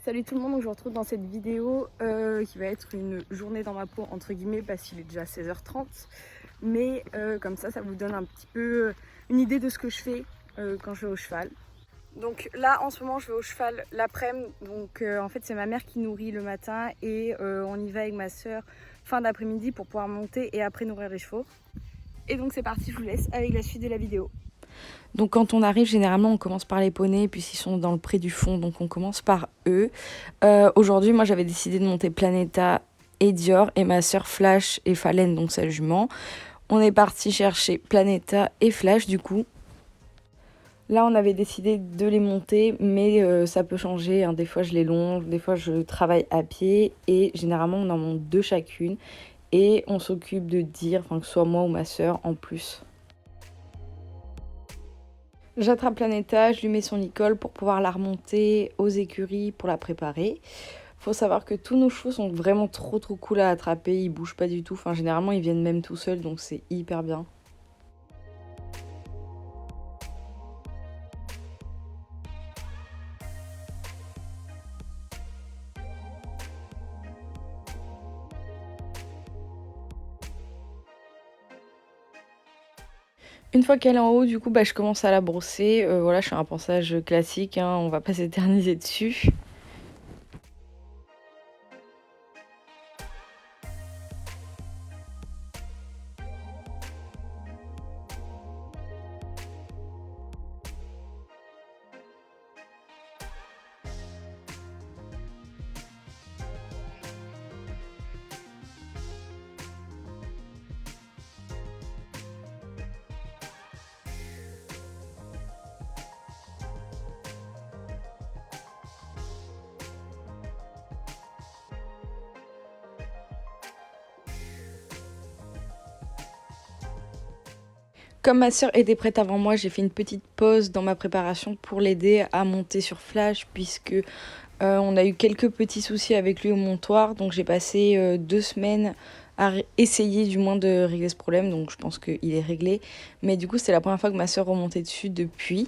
Salut tout le monde, donc je vous retrouve dans cette vidéo qui va être une journée dans ma peau entre guillemets parce qu'il est déjà 16h30. Mais comme ça vous donne un petit peu une idée de ce que je fais quand je vais au cheval. Donc là en ce moment je vais au cheval l'après-midi, donc en fait c'est ma mère qui nourrit le matin et on y va avec ma soeur fin d'après-midi pour pouvoir monter et après nourrir les chevaux. Et donc c'est parti, je vous laisse avec la suite de la vidéo. Donc quand on arrive, généralement on commence par les poneys, puis ils sont dans le pré du fond, donc on commence par eux. Aujourd'hui, moi j'avais décidé de monter Planeta et Dior, et ma sœur Flash et Phalène, donc sa jument. On est parti chercher Planeta et Flash du coup. Là on avait décidé de les monter, mais ça peut changer, hein. Des fois je les longe, des fois je travaille à pied, et généralement on en monte deux chacune. Et on s'occupe de dire, enfin que ce soit moi ou ma sœur en plus. J'attrape Planeta, je lui mets son licol pour pouvoir la remonter aux écuries pour la préparer. Faut savoir que tous nos chevaux sont vraiment trop cool à attraper, ils bougent pas du tout. Enfin, généralement, ils viennent même tout seuls, donc c'est hyper bien. Une fois qu'elle est en haut, du coup, je commence à la brosser. Voilà, je fais un ponçage classique, hein, on va pas s'éterniser dessus. Comme ma sœur était prête avant moi, j'ai fait une petite pause dans ma préparation pour l'aider à monter sur Flash, puisque on a eu quelques petits soucis avec lui au montoir. Donc j'ai passé 2 semaines à essayer du moins de régler ce problème. Donc je pense qu'il est réglé. Mais du coup, c'était la première fois que ma sœur remontait dessus depuis.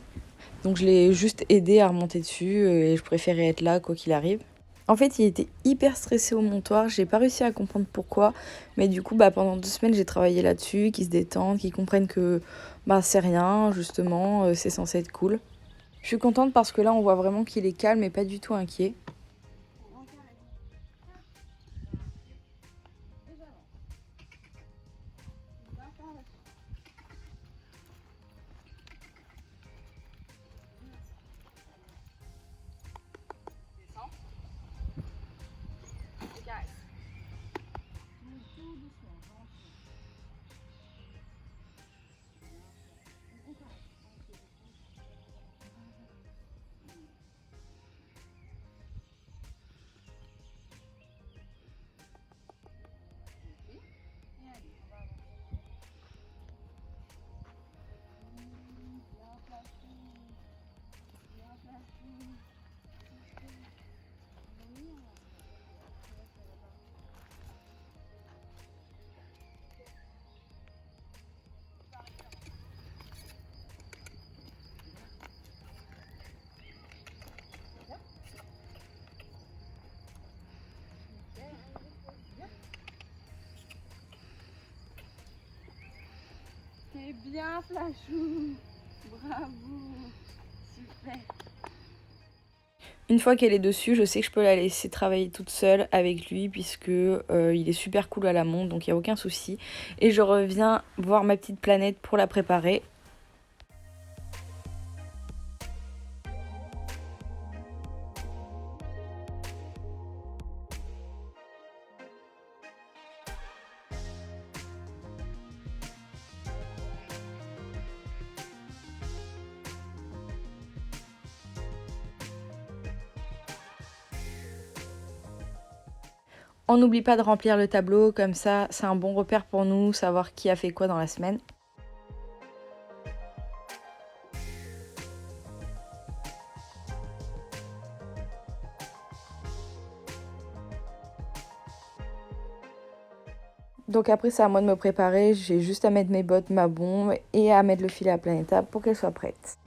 Donc je l'ai juste aidé à remonter dessus, et je préférais être là quoi qu'il arrive. En fait, il était hyper stressé au montoir, j'ai pas réussi à comprendre pourquoi, mais du coup, pendant 2 semaines, j'ai travaillé là-dessus, qu'ils se détendent, qu'ils comprennent que c'est rien, justement, c'est censé être cool. Je suis contente parce que là, on voit vraiment qu'il est calme et pas du tout inquiet. C'est bien Flashou, bravo, super. Une fois qu'elle est dessus, je sais que je peux la laisser travailler toute seule avec lui, puisque il est super cool à la montre, donc il n'y a aucun souci. Et je reviens voir ma petite planète pour la préparer. On n'oublie pas de remplir le tableau, comme ça c'est un bon repère pour nous, savoir qui a fait quoi dans la semaine. Donc après c'est à moi de me préparer, j'ai juste à mettre mes bottes, ma bombe et à mettre le filet à Planeta pour qu'elle soit prête.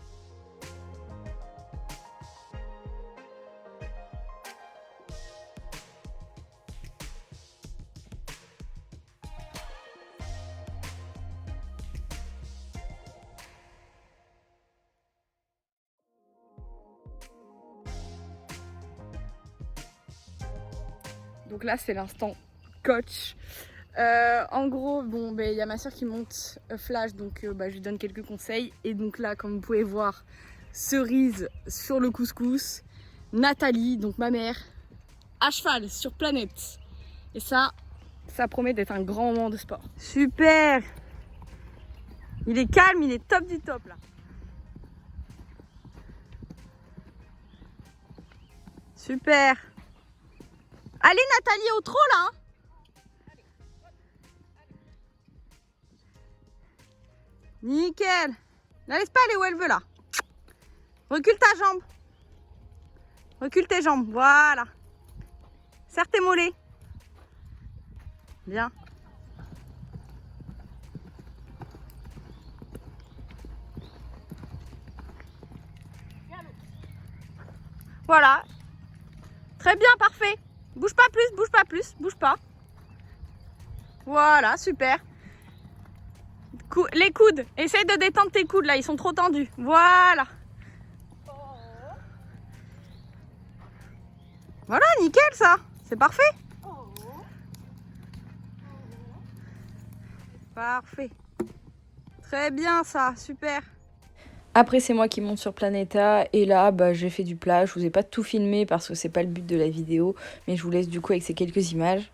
Donc là c'est l'instant coach. En gros, bon, il y a ma soeur qui monte Flash, donc je lui donne quelques conseils. Et donc là, comme vous pouvez voir, Cerise sur le couscous, Nathalie, donc ma mère, à cheval sur Planète. Et ça promet d'être un grand moment de sport. Super! Il est calme, il est top du top là. Super! Allez Nathalie, au trot là, hein. Nickel. La laisse pas aller où elle veut là. Recule ta jambe. Recule tes jambes, voilà. Serre tes mollets. Bien. Voilà. Très bien, parfait. Bouge pas plus, bouge pas plus, bouge pas. Voilà, super. Les coudes, essaye de détendre tes coudes là, ils sont trop tendus. Voilà. Voilà, nickel ça. C'est parfait. Parfait. Très bien ça, super. Après, c'est moi qui monte sur Planeta et là, j'ai fait du plat. Je vous ai pas tout filmé parce que c'est pas le but de la vidéo, mais je vous laisse du coup avec ces quelques images.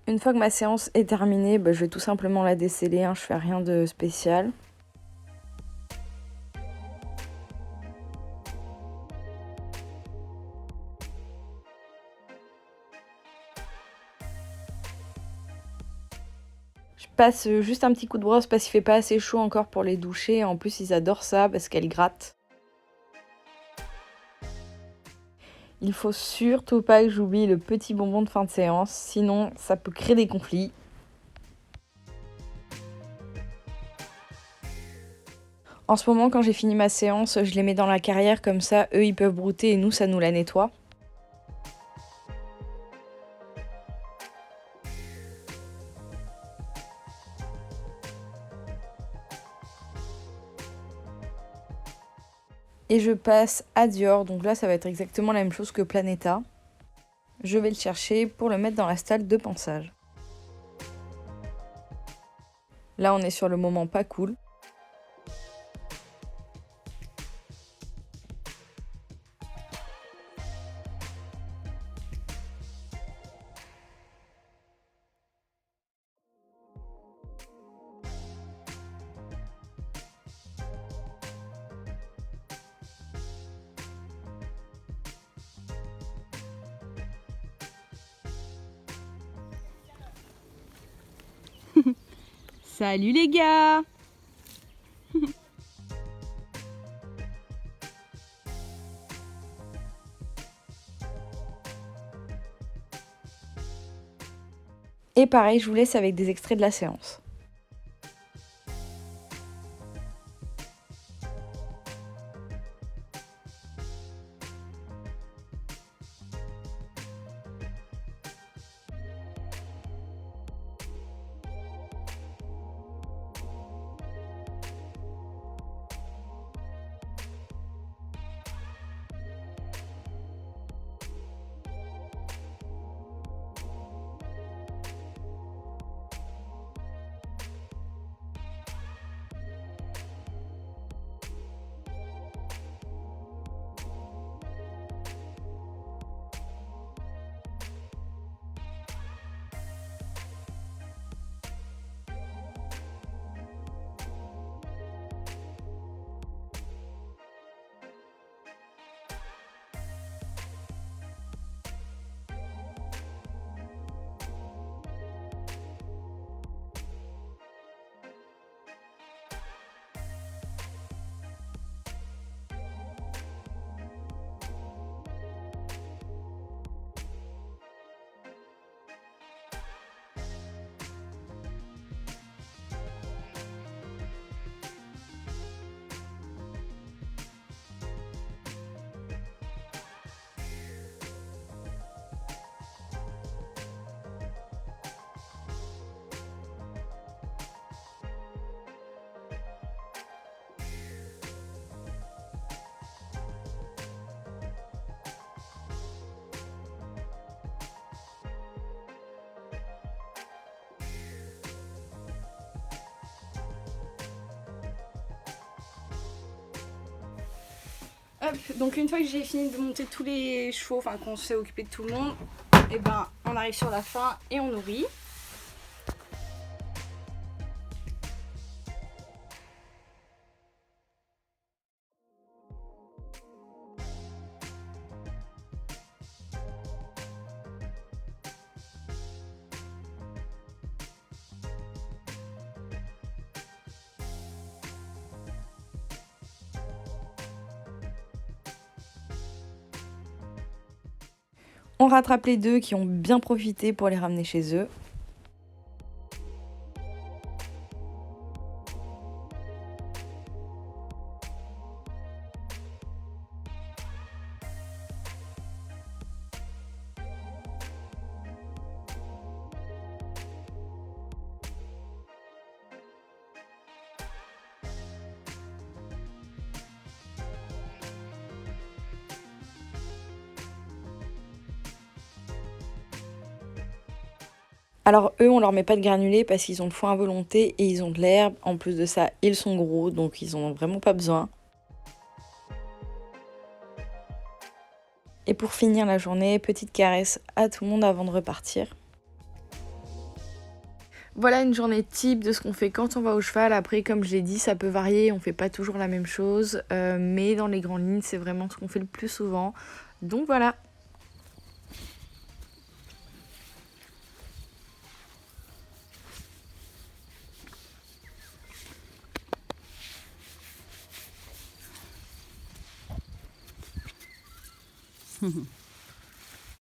Une fois que ma séance est terminée, je vais tout simplement la déceler, je fais rien de spécial. Je passe juste un petit coup de brosse parce qu'il fait pas assez chaud encore pour les doucher. En plus, ils adorent ça parce qu'elles grattent. Il faut surtout pas que j'oublie le petit bonbon de fin de séance, sinon ça peut créer des conflits. En ce moment, quand j'ai fini ma séance, je les mets dans la carrière, comme ça, eux, ils peuvent brouter et nous, ça nous la nettoie. Et je passe à Dior, donc là, ça va être exactement la même chose que Planeta. Je vais le chercher pour le mettre dans la stalle de ponçage. Là, on est sur le moment pas cool. Salut les gars! Et pareil, je vous laisse avec des extraits de la séance. Hop, donc une fois que j'ai fini de monter tous les chevaux, enfin qu'on s'est occupé de tout le monde, et ben on arrive sur la fin et on nourrit. On rattrape les deux qui ont bien profité pour les ramener chez eux. Alors eux, on leur met pas de granulés parce qu'ils ont le foin à volonté et ils ont de l'herbe. En plus de ça, ils sont gros, donc ils en ont vraiment pas besoin. Et pour finir la journée, petite caresse à tout le monde avant de repartir. Voilà une journée type de ce qu'on fait quand on va au cheval. Après, comme je l'ai dit, ça peut varier, on fait pas toujours la même chose. Mais dans les grandes lignes, c'est vraiment ce qu'on fait le plus souvent. Donc voilà.